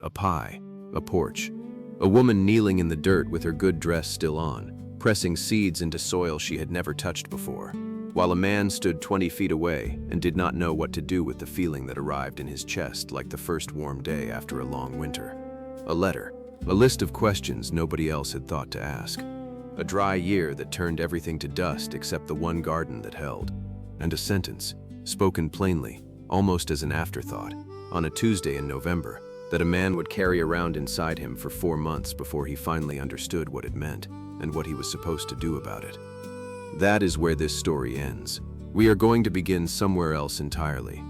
A pie, a porch, a woman kneeling in the dirt with her good dress still on, pressing seeds into soil she had never touched before, while a man stood 20 feet away and did not know what to do with the feeling that arrived in his chest like the first warm day after a long winter. A letter, a list of questions nobody else had thought to ask. A dry year that turned everything to dust except the one garden that held. And a sentence, spoken plainly, almost as an afterthought, on a Tuesday in November, that a man would carry around inside him for 4 months before he finally understood what it meant and what he was supposed to do about it. That is where this story ends. We are going to begin somewhere else entirely.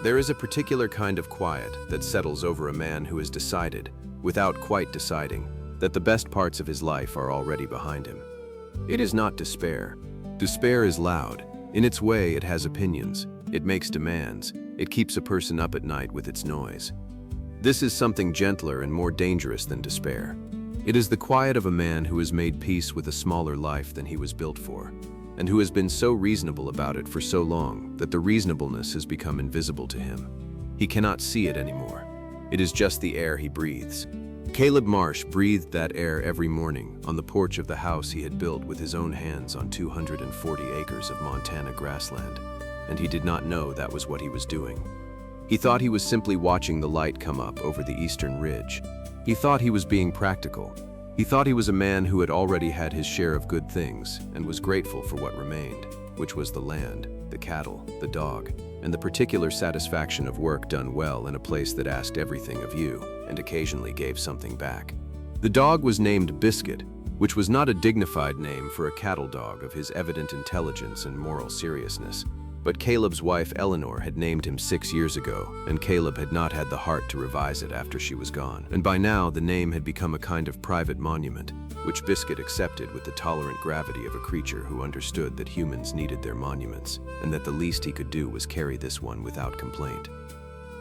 There is a particular kind of quiet that settles over a man who has decided, without quite deciding, that the best parts of his life are already behind him. It is not despair. Despair is loud. In its way, it has opinions. It makes demands. It keeps a person up at night with its noise. This is something gentler and more dangerous than despair. It is the quiet of a man who has made peace with a smaller life than he was built for, and who has been so reasonable about it for so long that the reasonableness has become invisible to him. He cannot see it anymore. It is just the air he breathes. Caleb Marsh breathed that air every morning on the porch of the house he had built with his own hands on 240 acres of Montana grassland, and he did not know that was what he was doing. He thought he was simply watching the light come up over the eastern ridge. He thought he was being practical. He thought he was a man who had already had his share of good things and was grateful for what remained, which was the land, the cattle, the dog, and the particular satisfaction of work done well in a place that asked everything of you and occasionally gave something back. The dog was named Biscuit, which was not a dignified name for a cattle dog of his evident intelligence and moral seriousness. But Caleb's wife Eleanor had named him 6 years ago, and Caleb had not had the heart to revise it after she was gone. And by now, the name had become a kind of private monument, which Biscuit accepted with the tolerant gravity of a creature who understood that humans needed their monuments, and that the least he could do was carry this one without complaint.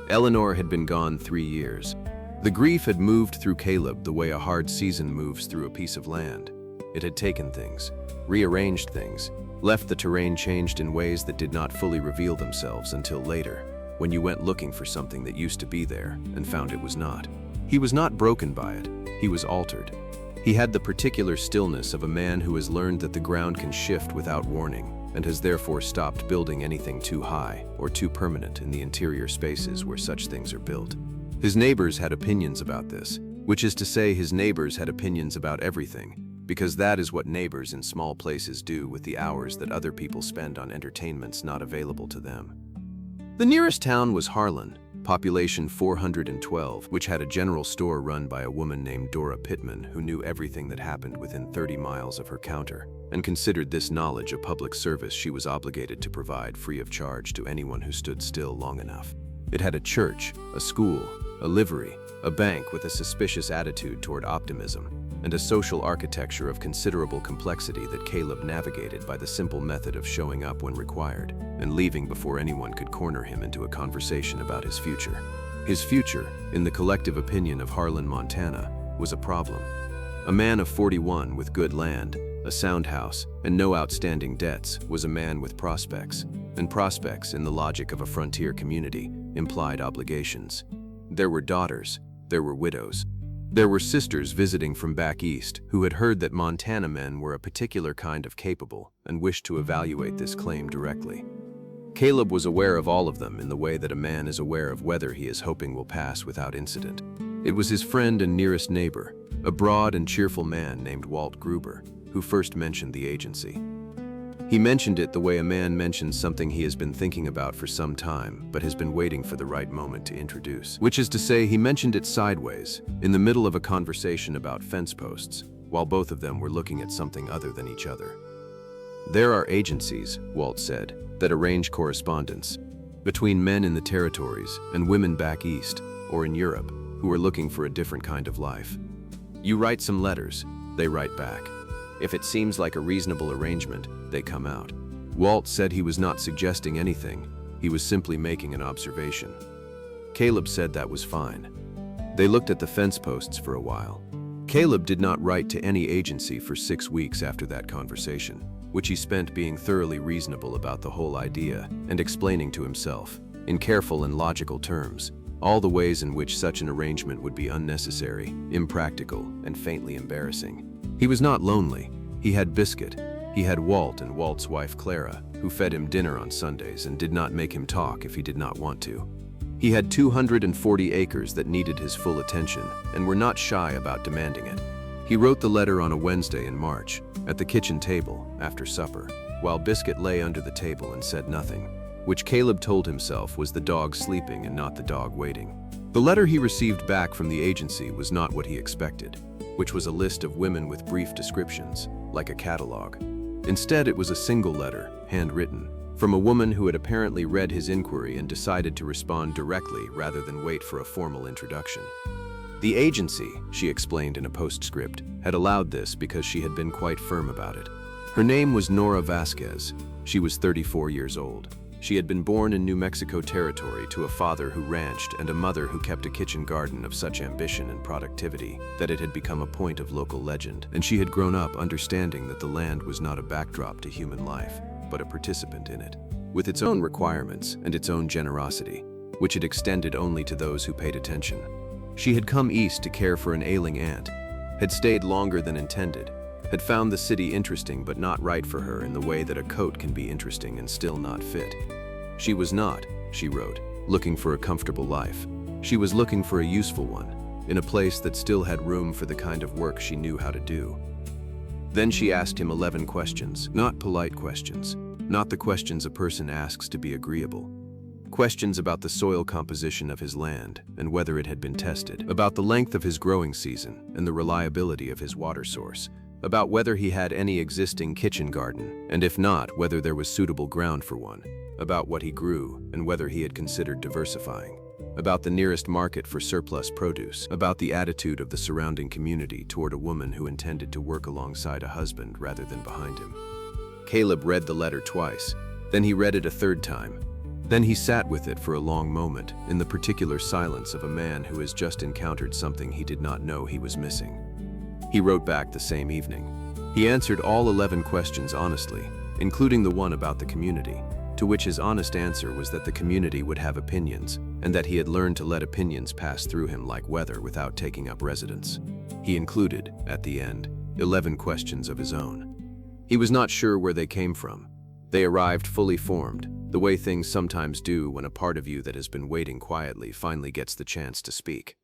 Eleanor had been gone 3 years. The grief had moved through Caleb the way a hard season moves through a piece of land. It had taken things, rearranged things, left the terrain changed in ways that did not fully reveal themselves until later, when you went looking for something that used to be there and found it was not. He was not broken by it, he was altered. He had the particular stillness of a man who has learned that the ground can shift without warning and has therefore stopped building anything too high or too permanent in the interior spaces where such things are built. His neighbors had opinions about this, which is to say his neighbors had opinions about everything, because that is what neighbors in small places do with the hours that other people spend on entertainments not available to them. The nearest town was Harlan, population 412, which had a general store run by a woman named Dora Pittman who knew everything that happened within 30 miles of her counter, and considered this knowledge a public service she was obligated to provide free of charge to anyone who stood still long enough. It had a church, a school, a livery, a bank with a suspicious attitude toward optimism, and a social architecture of considerable complexity that Caleb navigated by the simple method of showing up when required and leaving before anyone could corner him into a conversation about his future. His future, in the collective opinion of Harlan, Montana, was a problem. A man of 41 with good land, a sound house, and no outstanding debts was a man with prospects, and prospects, in the logic of a frontier community, implied obligations. There were daughters, there were widows. There were sisters visiting from back east who had heard that Montana men were a particular kind of capable and wished to evaluate this claim directly. Caleb was aware of all of them in the way that a man is aware of weather he is hoping will pass without incident. It was his friend and nearest neighbor, a broad and cheerful man named Walt Gruber, who first mentioned the agency. He mentioned it the way a man mentions something he has been thinking about for some time, but has been waiting for the right moment to introduce. Which is to say, he mentioned it sideways, in the middle of a conversation about fence posts, while both of them were looking at something other than each other. There are agencies, Walt said, that arrange correspondence between men in the territories and women back east, or in Europe, who are looking for a different kind of life. You write some letters, they write back. If it seems like a reasonable arrangement, they come out. Walt said he was not suggesting anything, he was simply making an observation. Caleb said that was fine. They looked at the fence posts for a while. Caleb did not write to any agency for 6 weeks after that conversation, which he spent being thoroughly reasonable about the whole idea and explaining to himself, in careful and logical terms, all the ways in which such an arrangement would be unnecessary, impractical, and faintly embarrassing. He was not lonely. He had Biscuit. He had Walt and Walt's wife Clara, who fed him dinner on Sundays and did not make him talk if he did not want to. He had 240 acres that needed his full attention and were not shy about demanding it. He wrote the letter on a Wednesday in March, at the kitchen table, after supper, while Biscuit lay under the table and said nothing, which Caleb told himself was the dog sleeping and not the dog waiting. The letter he received back from the agency was not what he expected, which was a list of women with brief descriptions, like a catalog. Instead, it was a single letter, handwritten, from a woman who had apparently read his inquiry and decided to respond directly rather than wait for a formal introduction. The agency, she explained in a postscript, had allowed this because she had been quite firm about it. Her name was Nora Vasquez. She was 34 years old. She had been born in New Mexico Territory to a father who ranched and a mother who kept a kitchen garden of such ambition and productivity that it had become a point of local legend, and she had grown up understanding that the land was not a backdrop to human life, but a participant in it, with its own requirements and its own generosity, which it extended only to those who paid attention. She had come east to care for an ailing aunt, had stayed longer than intended, had found the city interesting but not right for her in the way that a coat can be interesting and still not fit. She was not, she wrote, looking for a comfortable life. She was looking for a useful one, in a place that still had room for the kind of work she knew how to do. Then she asked him 11 questions, not polite questions, not the questions a person asks to be agreeable. Questions about the soil composition of his land and whether it had been tested, about the length of his growing season and the reliability of his water source, about whether he had any existing kitchen garden, and if not, whether there was suitable ground for one, about what he grew and whether he had considered diversifying, about the nearest market for surplus produce, about the attitude of the surrounding community toward a woman who intended to work alongside a husband rather than behind him. Caleb read the letter twice, then he read it a third time. Then he sat with it for a long moment, in the particular silence of a man who has just encountered something he did not know he was missing. He wrote back the same evening. He answered all 11 questions honestly, including the one about the community, to which his honest answer was that the community would have opinions, and that he had learned to let opinions pass through him like weather without taking up residence. He included, at the end, 11 questions of his own. He was not sure where they came from. They arrived fully formed, the way things sometimes do when a part of you that has been waiting quietly finally gets the chance to speak.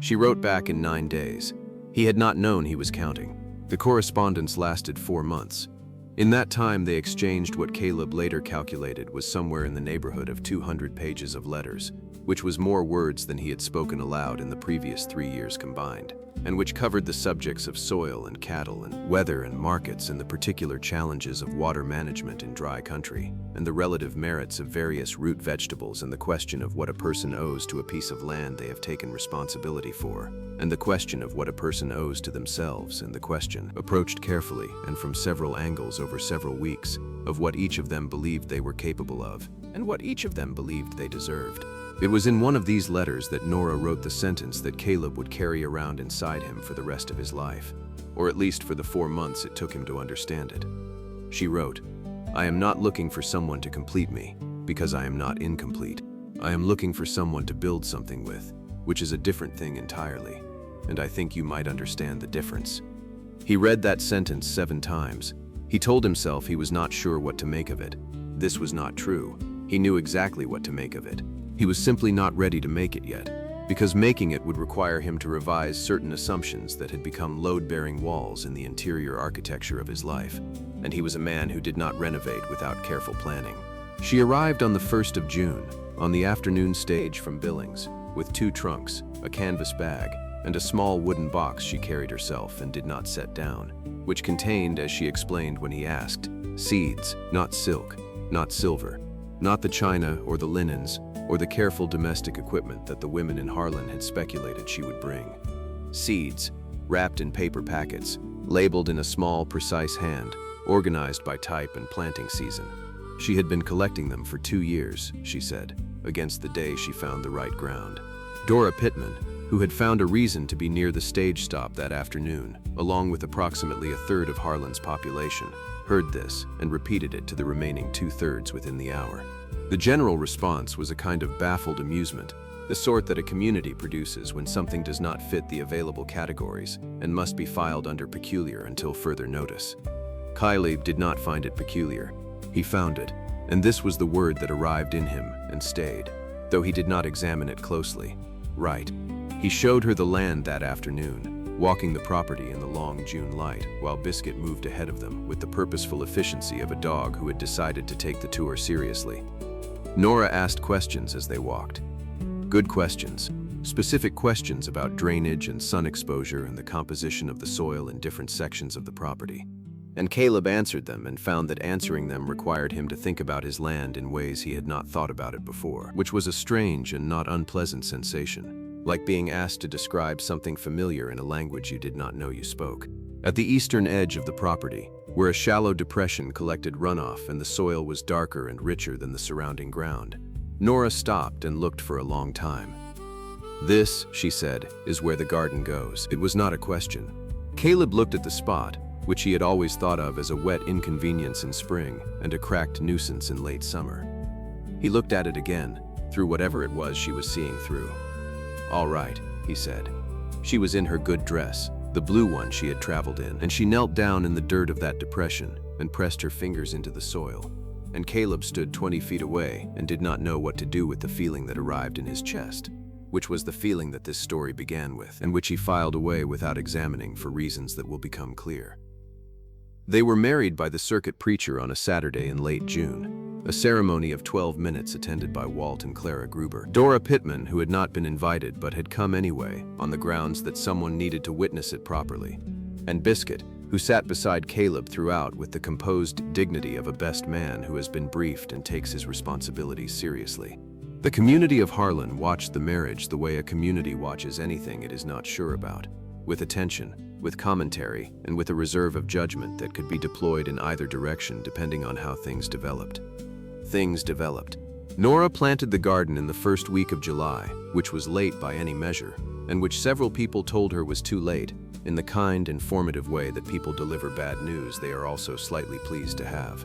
She wrote back in 9 days. He had not known he was counting. The correspondence lasted 4 months. In that time, they exchanged what Caleb later calculated was somewhere in the neighborhood of 200 pages of letters, which was more words than he had spoken aloud in the previous 3 years combined, and which covered the subjects of soil and cattle and weather and markets and the particular challenges of water management in dry country, and the relative merits of various root vegetables and the question of what a person owes to a piece of land they have taken responsibility for, and the question of what a person owes to themselves, and the question, approached carefully and from several angles over several weeks, of what each of them believed they were capable of, and what each of them believed they deserved. It was in one of these letters that Nora wrote the sentence that Caleb would carry around inside him for the rest of his life, or at least for the 4 months it took him to understand it. She wrote, "I am not looking for someone to complete me, because I am not incomplete. I am looking for someone to build something with, which is a different thing entirely, and I think you might understand the difference." He read that sentence 7 times. He told himself he was not sure what to make of it. This was not true. He knew exactly what to make of it. He was simply not ready to make it yet, because making it would require him to revise certain assumptions that had become load-bearing walls in the interior architecture of his life, and he was a man who did not renovate without careful planning. She arrived on the 1st of June, on the afternoon stage from Billings, with 2 trunks, a canvas bag, and a small wooden box she carried herself and did not set down, which contained, as she explained when he asked, seeds, not silk, not silver, not the china or the linens, or the careful domestic equipment that the women in Harlan had speculated she would bring. Seeds, wrapped in paper packets, labeled in a small, precise hand, organized by type and planting season. She had been collecting them for 2 years, she said, against the day she found the right ground. Dora Pittman, who had found a reason to be near the stage stop that afternoon, along with approximately a third of Harlan's population, heard this and repeated it to the remaining 2/3 within the hour. The general response was a kind of baffled amusement, the sort that a community produces when something does not fit the available categories and must be filed under peculiar until further notice. Caleb did not find it peculiar. He found it, and this was the word that arrived in him and stayed, though he did not examine it closely. Right. He showed her the land that afternoon, walking the property in the long June light, while Biscuit moved ahead of them with the purposeful efficiency of a dog who had decided to take the tour seriously. Nora asked questions as they walked. Good questions. Specific questions about drainage and sun exposure and the composition of the soil in different sections of the property. And Caleb answered them and found that answering them required him to think about his land in ways he had not thought about it before, which was a strange and not unpleasant sensation, like being asked to describe something familiar in a language you did not know you spoke. At the eastern edge of the property, where a shallow depression collected runoff and the soil was darker and richer than the surrounding ground, Nora stopped and looked for a long time. "This," she said, "is where the garden goes." It was not a question. Caleb looked at the spot, which he had always thought of as a wet inconvenience in spring and a cracked nuisance in late summer. He looked at it again, through whatever it was she was seeing through. "All right," he said. She was in her good dress, the blue one she had traveled in, and she knelt down in the dirt of that depression and pressed her fingers into the soil. And Caleb stood 20 feet away and did not know what to do with the feeling that arrived in his chest, which was the feeling that this story began with, and which he filed away without examining for reasons that will become clear. They were married by the circuit preacher on a Saturday in late June, a ceremony of 12 minutes attended by Walt and Clara Gruber. Dora Pittman, who had not been invited but had come anyway, on the grounds that someone needed to witness it properly, and Biscuit, who sat beside Caleb throughout with the composed dignity of a best man who has been briefed and takes his responsibilities seriously. The community of Harlan watched the marriage the way a community watches anything it is not sure about, with attention, with commentary, and with a reserve of judgment that could be deployed in either direction depending on how things developed. Things developed. Nora planted the garden in the first week of July, which was late by any measure, and which several people told her was too late, in the kind, informative way that people deliver bad news they are also slightly pleased to have.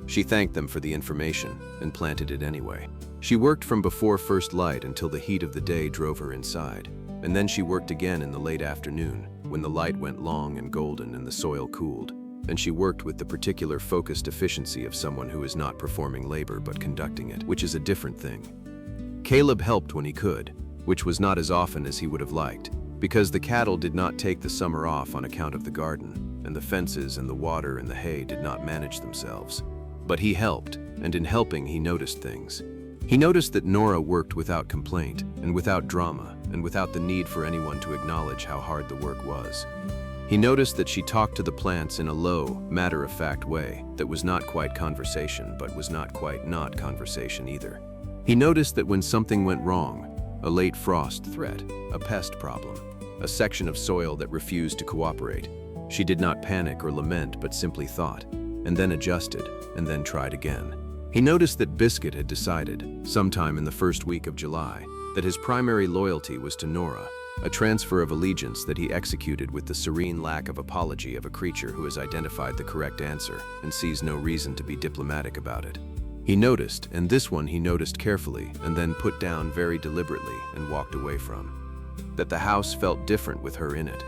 She thanked them for the information and planted it anyway. She worked from before first light until the heat of the day drove her inside, and then she worked again in the late afternoon, when the light went long and golden and the soil cooled, and she worked with the particular focused efficiency of someone who is not performing labor but conducting it, which is a different thing. Caleb helped when he could, which was not as often as he would have liked, because the cattle did not take the summer off on account of the garden, and the fences and the water and the hay did not manage themselves. But he helped, and in helping he noticed things. He noticed that Nora worked without complaint, and without drama, and without the need for anyone to acknowledge how hard the work was. He noticed that she talked to the plants in a low, matter-of-fact way that was not quite conversation, but was not quite not conversation either. He noticed that when something went wrong, a late frost threat, a pest problem, a section of soil that refused to cooperate, she did not panic or lament but simply thought, and then adjusted, and then tried again. He noticed that Biscuit had decided, sometime in the first week of July, that his primary loyalty was to Nora, a transfer of allegiance that he executed with the serene lack of apology of a creature who has identified the correct answer and sees no reason to be diplomatic about it. He noticed, and this one he noticed carefully and then put down very deliberately and walked away from, that the house felt different with her in it.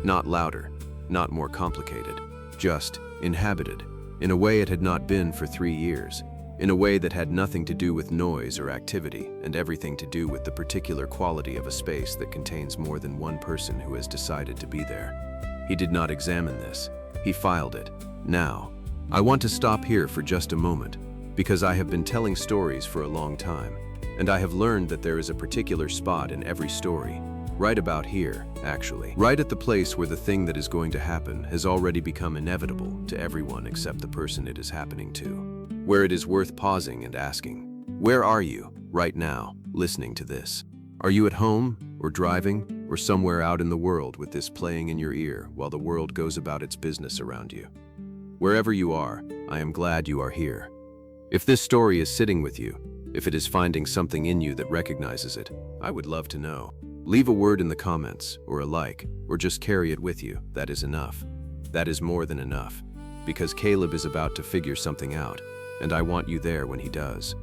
Not louder, not more complicated, just inhabited, in a way it had not been for 3 years. In a way that had nothing to do with noise or activity and everything to do with the particular quality of a space that contains more than one person who has decided to be there. He did not examine this. He filed it. Now, I want to stop here for just a moment, because I have been telling stories for a long time, and I have learned that there is a particular spot in every story, right about here, actually, right at the place where the thing that is going to happen has already become inevitable to everyone except the person it is happening to. Where it is worth pausing and asking, where are you, right now, listening to this? Are you at home, or driving, or somewhere out in the world with this playing in your ear while the world goes about its business around you? Wherever you are, I am glad you are here. If this story is sitting with you, if it is finding something in you that recognizes it, I would love to know. Leave a word in the comments, or a like, or just carry it with you. That is enough. That is more than enough, because Caleb is about to figure something out, and I want you there when he does.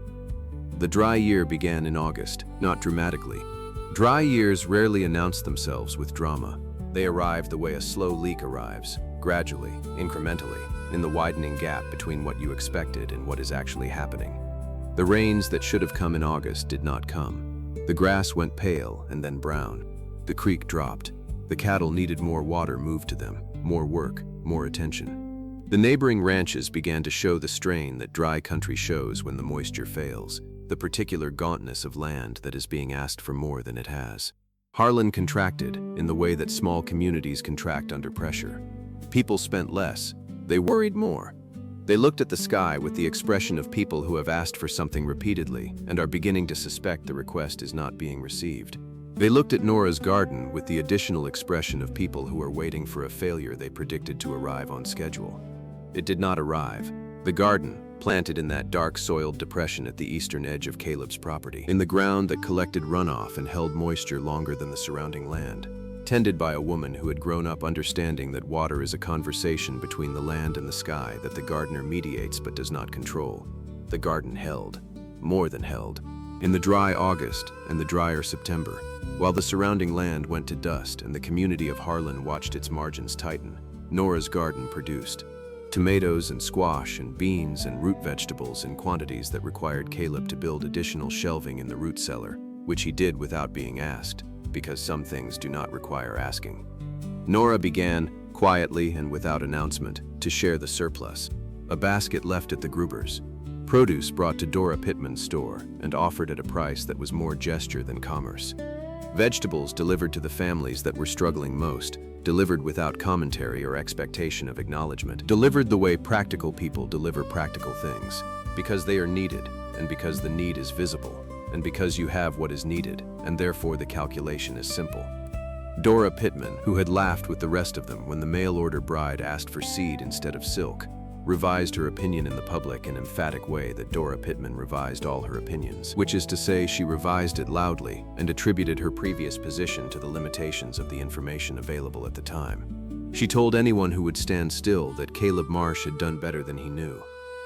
The dry year began in August, not dramatically. Dry years rarely announce themselves with drama. They arrive the way a slow leak arrives, gradually, incrementally, in the widening gap between what you expected and what is actually happening. The rains that should have come in August did not come. The grass went pale and then brown. The creek dropped. The cattle needed more water moved to them, more work, more attention. The neighboring ranches began to show the strain that dry country shows when the moisture fails, the particular gauntness of land that is being asked for more than it has. Harlan contracted in the way that small communities contract under pressure. People spent less. They worried more. They looked at the sky with the expression of people who have asked for something repeatedly and are beginning to suspect the request is not being received. They looked at Nora's garden with the additional expression of people who are waiting for a failure they predicted to arrive on schedule. It did not arrive. The garden, planted in that dark soiled depression at the eastern edge of Caleb's property, in the ground that collected runoff and held moisture longer than the surrounding land, tended by a woman who had grown up understanding that water is a conversation between the land and the sky that the gardener mediates but does not control. The garden held, more than held, in the dry August and the drier September, while the surrounding land went to dust and the community of Harlan watched its margins tighten. Nora's garden produced tomatoes and squash and beans and root vegetables in quantities that required Caleb to build additional shelving in the root cellar, which he did without being asked, because some things do not require asking. Nora began, quietly and without announcement, to share the surplus, a basket left at the Gruber's, produce brought to Dora Pittman's store and offered at a price that was more gesture than commerce. Vegetables delivered to the families that were struggling most, delivered without commentary or expectation of acknowledgement, delivered the way practical people deliver practical things, because they are needed, and because the need is visible, and because you have what is needed, and therefore the calculation is simple. Dora Pittman, who had laughed with the rest of them when the mail-order bride asked for seed instead of silk, revised her opinion in the public in an emphatic way that Dora Pittman revised all her opinions, which is to say she revised it loudly and attributed her previous position to the limitations of the information available at the time. She told anyone who would stand still that Caleb Marsh had done better than he knew,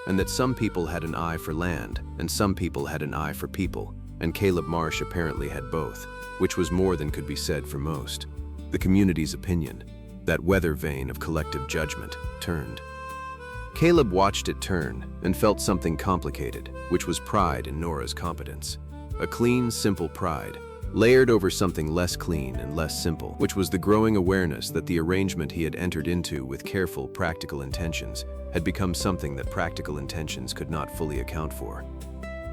and that some people had an eye for land and some people had an eye for people, and Caleb Marsh apparently had both, which was more than could be said for most. The community's opinion, that weather vane of collective judgment, turned. Caleb watched it turn and felt something complicated, which was pride in Nora's competence. A clean, simple pride, layered over something less clean and less simple, which was the growing awareness that the arrangement he had entered into with careful, practical intentions had become something that practical intentions could not fully account for.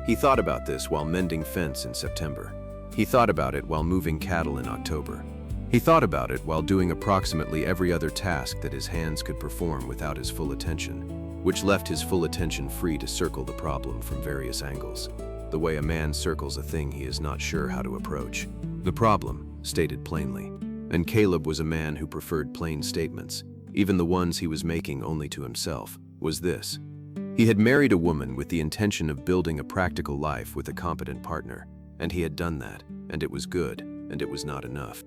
He thought about this while mending fence in September. He thought about it while moving cattle in October. He thought about it while doing approximately every other task that his hands could perform without his full attention, which left his full attention free to circle the problem from various angles, the way a man circles a thing he is not sure how to approach. The problem, stated plainly, and Caleb was a man who preferred plain statements, even the ones he was making only to himself, was this. He had married a woman with the intention of building a practical life with a competent partner, and he had done that, and it was good, and it was not enough.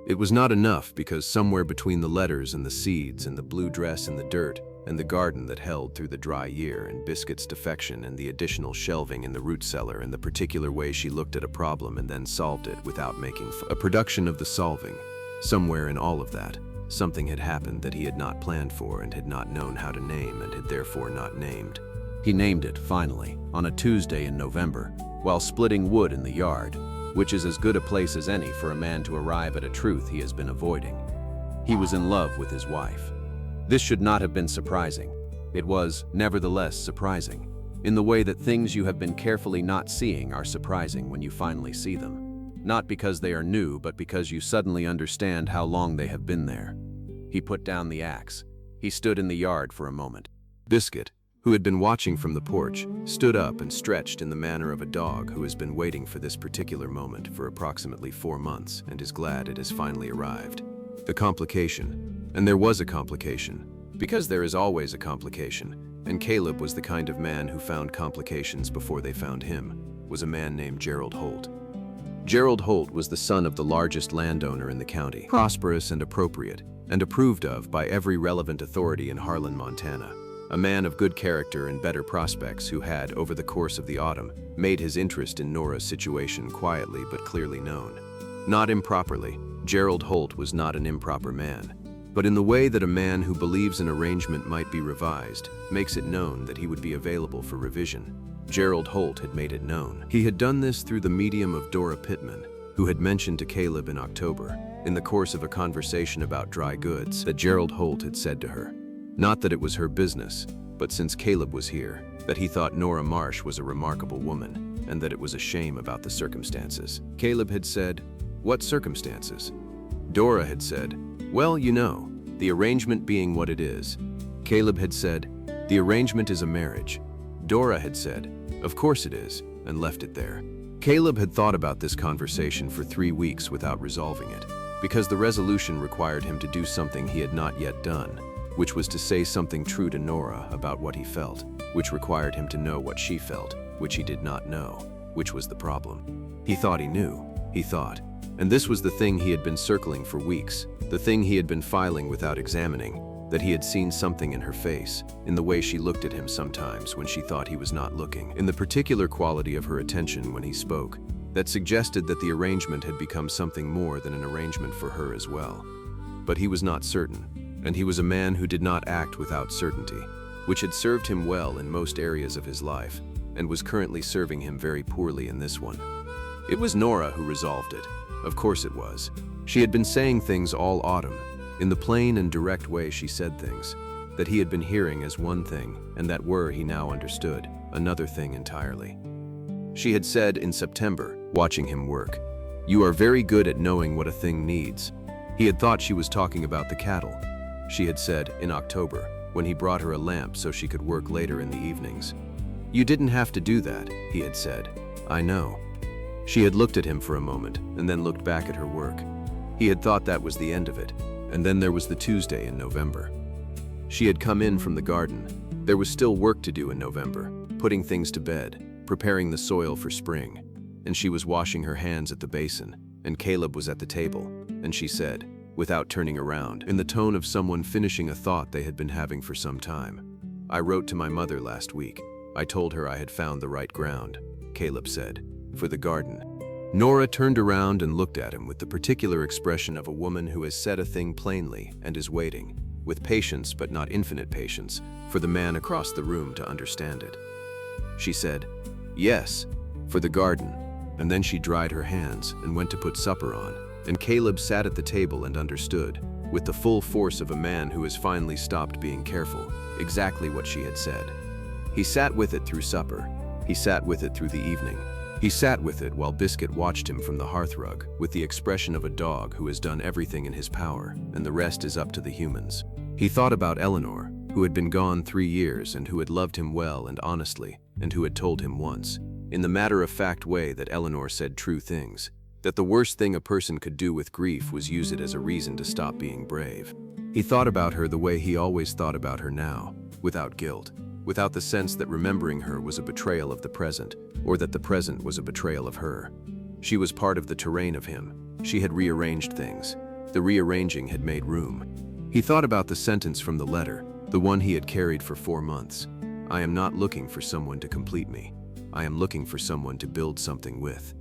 It was not enough because somewhere between the letters and the seeds and the blue dress in the dirt and the garden that held through the dry year and Biscuit's defection and the additional shelving in the root cellar and the particular way she looked at a problem and then solved it without making a production of the solving, somewhere in all of that, something had happened that he had not planned for and had not known how to name and had therefore not named. He named it, finally, on a Tuesday in November, while splitting wood in the yard, which is as good a place as any for a man to arrive at a truth he has been avoiding. He was in love with his wife. This should not have been surprising. It was, nevertheless, surprising, in the way that things you have been carefully not seeing are surprising when you finally see them. Not because they are new, but because you suddenly understand how long they have been there. He put down the axe. He stood in the yard for a moment. Biscuit, who had been watching from the porch, stood up and stretched in the manner of a dog who has been waiting for this particular moment for approximately 4 months and is glad it has finally arrived. The complication, and there was a complication, because there is always a complication, and Caleb was the kind of man who found complications before they found him, was a man named Gerald Holt. Gerald Holt was the son of the largest landowner in the county, prosperous and appropriate, and approved of by every relevant authority in Harlan, Montana. a man of good character and better prospects who had, over the course of the autumn, made his interest in Nora's situation quietly but clearly known. Not improperly, Gerald Holt was not an improper man, but in the way that a man who believes an arrangement might be revised makes it known that he would be available for revision. Gerald Holt had made it known. He had done this through the medium of Dora Pittman, who had mentioned to Caleb in October, in the course of a conversation about dry goods, that Gerald Holt had said to her, not that it was her business, but since Caleb was here, that he thought Nora Marsh was a remarkable woman, and that it was a shame about the circumstances. Caleb had said, "What circumstances?" Dora had said, "Well, you know, the arrangement being what it is." Caleb had said, "The arrangement is a marriage." Dora had said, "Of course it is," and left it there. Caleb had thought about this conversation for 3 weeks without resolving it, because the resolution required him to do something he had not yet done, which was to say something true to Nora about what he felt, which required him to know what she felt, which he did not know, which was the problem. He thought he knew, and this was the thing he had been circling for weeks, the thing he had been filing without examining, that he had seen something in her face, in the way she looked at him sometimes when she thought he was not looking, in the particular quality of her attention when he spoke, that suggested that the arrangement had become something more than an arrangement for her as well. But he was not certain, and he was a man who did not act without certainty, which had served him well in most areas of his life, and was currently serving him very poorly in this one. It was Nora who resolved it. Of course it was. She had been saying things all autumn, in the plain and direct way she said things, that he had been hearing as one thing, and that were, he now understood, another thing entirely. She had said in September, watching him work, "You are very good at knowing what a thing needs." He had thought she was talking about the cattle. She had said in October, when he brought her a lamp so she could work later in the evenings, "You didn't have to do that," he had said. "I know." She had looked at him for a moment, and then looked back at her work. He had thought that was the end of it, and then there was the Tuesday in November. She had come in from the garden. There was still work to do in November, putting things to bed, preparing the soil for spring, and she was washing her hands at the basin, and Caleb was at the table, and she said, without turning around, in the tone of someone finishing a thought they had been having for some time, "I wrote to my mother last week. I told her I had found the right ground," Caleb said, "for the garden." Nora turned around and looked at him with the particular expression of a woman who has said a thing plainly and is waiting, with patience but not infinite patience, for the man across the room to understand it. She said, "Yes, for the garden," and then she dried her hands and went to put supper on, and Caleb sat at the table and understood, with the full force of a man who has finally stopped being careful, exactly what she had said. He sat with it through supper. He sat with it through the evening. He sat with it while Biscuit watched him from the hearthrug, with the expression of a dog who has done everything in his power, and the rest is up to the humans. He thought about Eleanor, who had been gone 3 years and who had loved him well and honestly, and who had told him once, in the matter-of-fact way that Eleanor said true things, that the worst thing a person could do with grief was use it as a reason to stop being brave. He thought about her the way he always thought about her now, without guilt, without the sense that remembering her was a betrayal of the present, or that the present was a betrayal of her. She was part of the terrain of him. She had rearranged things. The rearranging had made room. He thought about the sentence from the letter, the one he had carried for 4 months. "I am not looking for someone to complete me. I am looking for someone to build something with."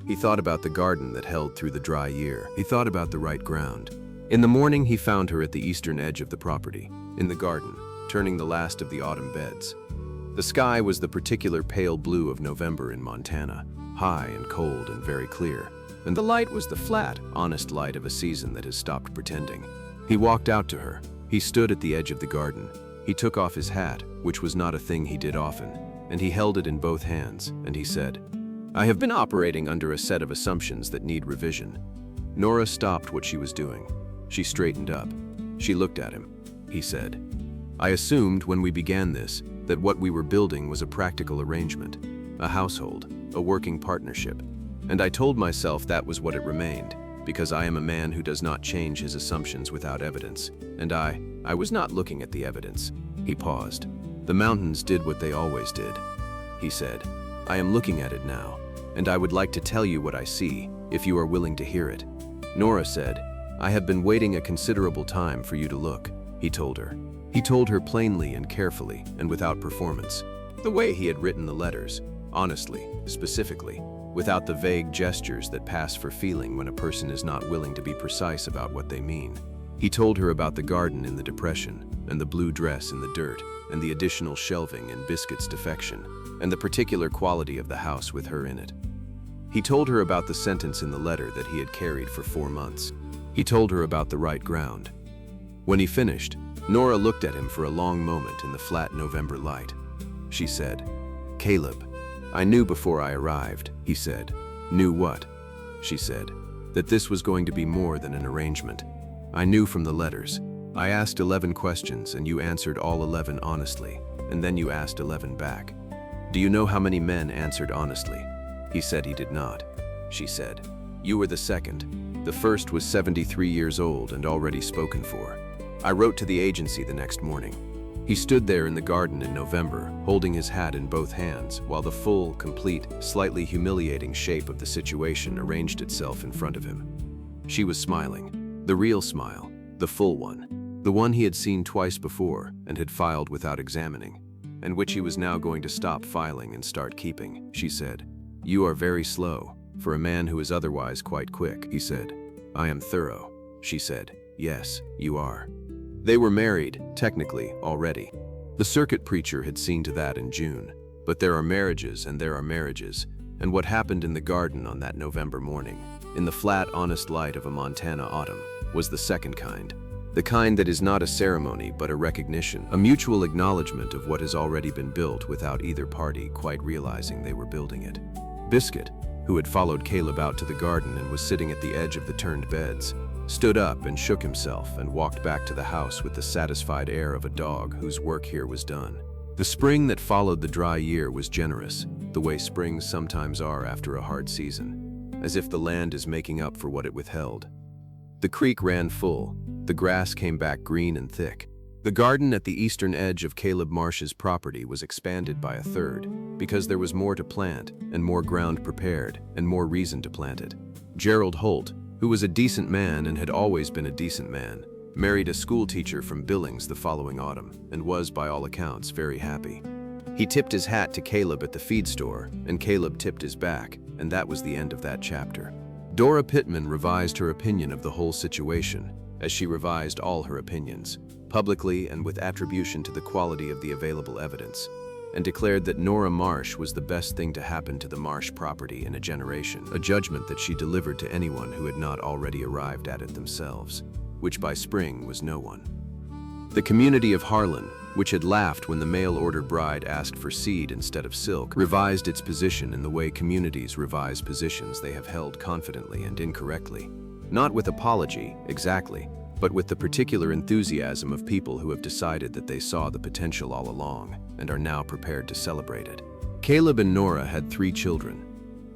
He thought about the garden that held through the dry year. He thought about the right ground. In the morning he found her at the eastern edge of the property, in the garden, turning the last of the autumn beds. The sky was the particular pale blue of November in Montana, high and cold and very clear, and the light was the flat, honest light of a season that has stopped pretending. He walked out to her. He stood at the edge of the garden. He took off his hat, which was not a thing he did often, and he held it in both hands, and he said, "I have been operating under a set of assumptions that need revision." Nora stopped what she was doing. She straightened up. She looked at him. He said, "I assumed when we began this that what we were building was a practical arrangement, a household, a working partnership, and I told myself that was what it remained, because I am a man who does not change his assumptions without evidence, and I was not looking at the evidence." He paused. "The mountains did what they always did," he said. "I am looking at it now, and I would like to tell you what I see, if you are willing to hear it." Nora said, "I have been waiting a considerable time for you to look," he told her. He told her plainly and carefully and without performance, the way he had written the letters, honestly, specifically, without the vague gestures that pass for feeling when a person is not willing to be precise about what they mean. He told her about the garden in the depression, and the blue dress in the dirt, and the additional shelving and Biscuit's defection, and the particular quality of the house with her in it. He told her about the sentence in the letter that he had carried for 4 months. He told her about the right ground. When he finished, Nora looked at him for a long moment in the flat November light. She said, "Caleb, I knew before I arrived," he said. "Knew what?" She said, "That this was going to be more than an arrangement. I knew from the letters. I asked 11 questions and you answered all 11 honestly, and then you asked 11 back. Do you know how many men answered honestly?" He said he did not. She said, "You were the second. The first was 73 years old and already spoken for. I wrote to the agency the next morning." He stood there in the garden in November, holding his hat in both hands, while the full, complete, slightly humiliating shape of the situation arranged itself in front of him. She was smiling. The real smile, the full one, the one he had seen twice before and had filed without examining, and which he was now going to stop filing and start keeping. She said, "You are very slow, for a man who is otherwise quite quick," he said. "I am thorough." She said, "Yes, you are." They were married, technically, already. The circuit preacher had seen to that in June. But there are marriages and there are marriages, and what happened in the garden on that November morning, in the flat, honest light of a Montana autumn, was the second kind. The kind that is not a ceremony but a recognition, a mutual acknowledgement of what has already been built without either party quite realizing they were building it. Biscuit, who had followed Caleb out to the garden and was sitting at the edge of the turned beds, stood up and shook himself and walked back to the house with the satisfied air of a dog whose work here was done. The spring that followed the dry year was generous, the way springs sometimes are after a hard season, as if the land is making up for what it withheld. The creek ran full, the grass came back green and thick. The garden at the eastern edge of Caleb Marsh's property was expanded by a third, because there was more to plant and more ground prepared and more reason to plant it. Gerald Holt, who was a decent man and had always been a decent man, married a schoolteacher from Billings the following autumn and was, by all accounts, very happy. He tipped his hat to Caleb at the feed store, and Caleb tipped his back, and that was the end of that chapter. Dora Pittman revised her opinion of the whole situation, as she revised all her opinions, publicly and with attribution to the quality of the available evidence, and declared that Nora Marsh was the best thing to happen to the Marsh property in a generation, a judgment that she delivered to anyone who had not already arrived at it themselves, which by spring was no one. The community of Harlan, which had laughed when the mail-order bride asked for seed instead of silk, revised its position in the way communities revise positions they have held confidently and incorrectly, not with apology, exactly, but with the particular enthusiasm of people who have decided that they saw the potential all along and are now prepared to celebrate it. Caleb and Nora had 3 children.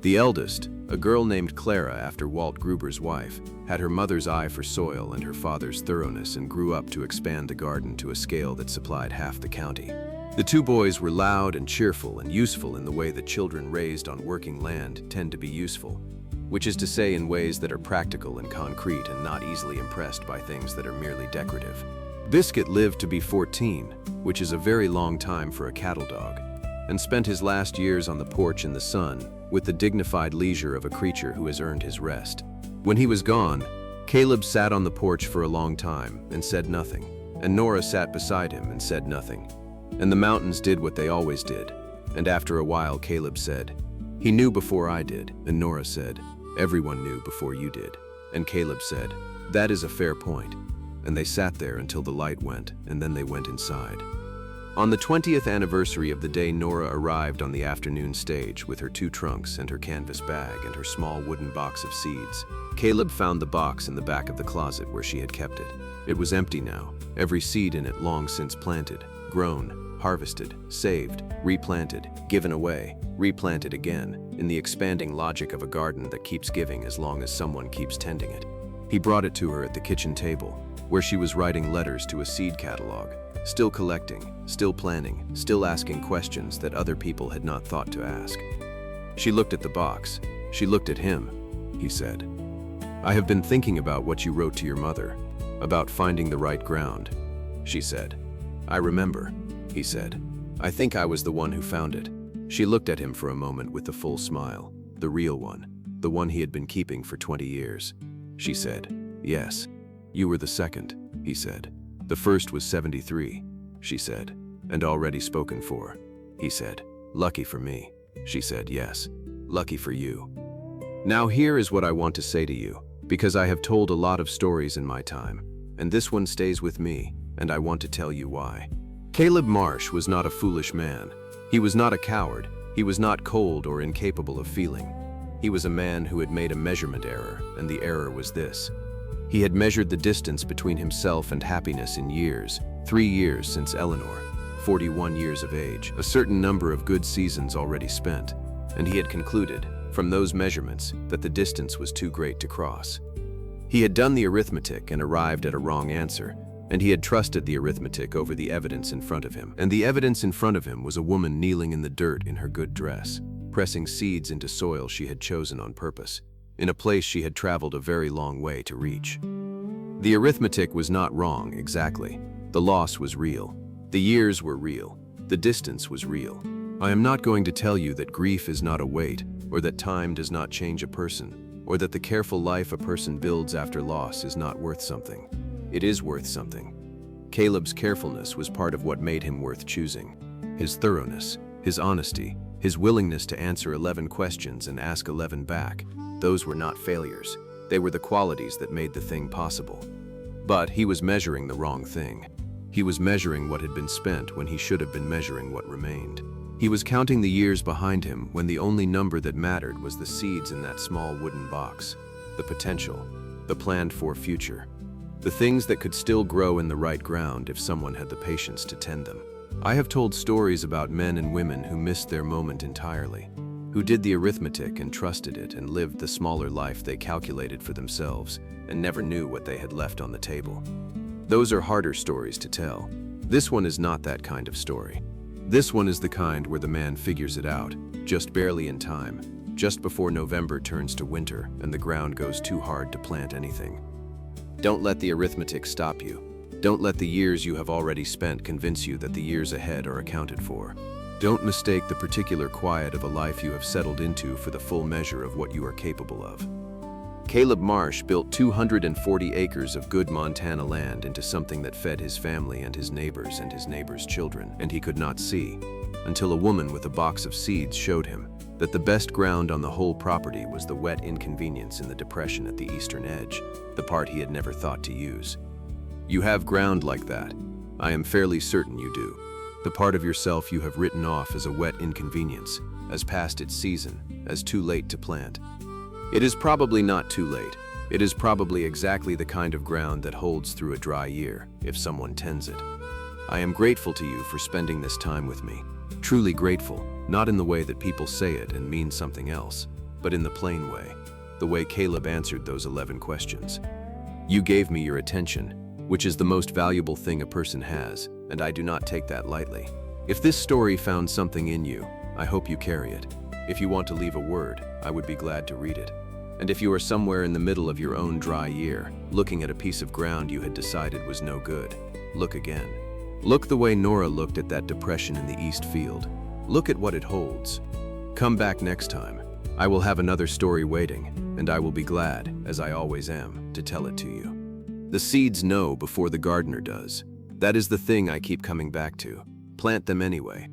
The eldest, a girl named Clara after Walt Gruber's wife, had her mother's eye for soil and her father's thoroughness and grew up to expand the garden to a scale that supplied half the county. The 2 boys were loud and cheerful and useful in the way that children raised on working land tend to be useful, which is to say in ways that are practical and concrete and not easily impressed by things that are merely decorative. Biscuit lived to be 14, which is a very long time for a cattle dog, and spent his last years on the porch in the sun with the dignified leisure of a creature who has earned his rest. When he was gone, Caleb sat on the porch for a long time and said nothing, and Nora sat beside him and said nothing. And the mountains did what they always did, and after a while Caleb said, "He knew before I did," and Nora said, "Everyone knew before you did." And Caleb said, "That is a fair point." And they sat there until the light went, and then they went inside. On the 20th anniversary of the day Nora arrived on the afternoon stage with her 2 trunks and her canvas bag and her small wooden box of seeds, Caleb found the box in the back of the closet where she had kept it. It was empty now, every seed in it long since planted, grown, harvested, saved, replanted, given away, replanted again, in the expanding logic of a garden that keeps giving as long as someone keeps tending it. He brought it to her at the kitchen table, where she was writing letters to a seed catalog, still collecting, still planning, still asking questions that other people had not thought to ask. She looked at the box. She looked at him. He said, "I have been thinking about what you wrote to your mother, about finding the right ground," she said. I remember, he said. I think I was the one who found it. She looked at him for a moment with the full smile. The real one. The one he had been keeping for 20 years. She said, yes. You were the second, he said. The first was 73, she said. And already spoken for, he said. Lucky for me, she said. Yes. Lucky for you. Now here is what I want to say to you, because I have told a lot of stories in my time, and this one stays with me, and I want to tell you why. Caleb Marsh was not a foolish man. He was not a coward. He was not cold or incapable of feeling. He was a man who had made a measurement error, and the error was this. He had measured the distance between himself and happiness in years, 3 years since Eleanor, 41 years of age, a certain number of good seasons already spent, and he had concluded, from those measurements, that the distance was too great to cross. He had done the arithmetic and arrived at a wrong answer, and he had trusted the arithmetic over the evidence in front of him. And the evidence in front of him was a woman kneeling in the dirt in her good dress, pressing seeds into soil she had chosen on purpose, in a place she had traveled a very long way to reach. The arithmetic was not wrong, exactly. The loss was real. The years were real. The distance was real. I am not going to tell you that grief is not a weight, or that time does not change a person, or that the careful life a person builds after loss is not worth something. It is worth something. Caleb's carefulness was part of what made him worth choosing. His thoroughness, his honesty, his willingness to answer 11 questions and ask 11 back, those were not failures. They were the qualities that made the thing possible. But he was measuring the wrong thing. He was measuring what had been spent when he should have been measuring what remained. He was counting the years behind him when the only number that mattered was the seeds in that small wooden box, the potential, the planned-for future, the things that could still grow in the right ground if someone had the patience to tend them. I have told stories about men and women who missed their moment entirely, who did the arithmetic and trusted it and lived the smaller life they calculated for themselves and never knew what they had left on the table. Those are harder stories to tell. This one is not that kind of story. This one is the kind where the man figures it out, just barely in time, just before November turns to winter and the ground goes too hard to plant anything. Don't let the arithmetic stop you. Don't let the years you have already spent convince you that the years ahead are accounted for. Don't mistake the particular quiet of a life you have settled into for the full measure of what you are capable of. Caleb Marsh built 240 acres of good Montana land into something that fed his family and his neighbors' children, and he could not see, until a woman with a box of seeds showed him that the best ground on the whole property was the wet inconvenience in the depression at the eastern edge, the part he had never thought to use. You have ground like that. I am fairly certain you do. The part of yourself you have written off as a wet inconvenience, as past its season, as too late to plant. It is probably not too late. It is probably exactly the kind of ground that holds through a dry year, if someone tends it. I am grateful to you for spending this time with me. Truly grateful, not in the way that people say it and mean something else, but in the plain way, the way Caleb answered those 11 questions. You gave me your attention, which is the most valuable thing a person has, and I do not take that lightly. If this story found something in you, I hope you carry it. If you want to leave a word, I would be glad to read it. And if you are somewhere in the middle of your own dry year, looking at a piece of ground you had decided was no good, look again. Look the way Nora looked at that depression in the east field. Look at what it holds. Come back next time. I will have another story waiting, and I will be glad, as I always am, to tell it to you. The seeds know before the gardener does. That is the thing I keep coming back to. Plant them anyway.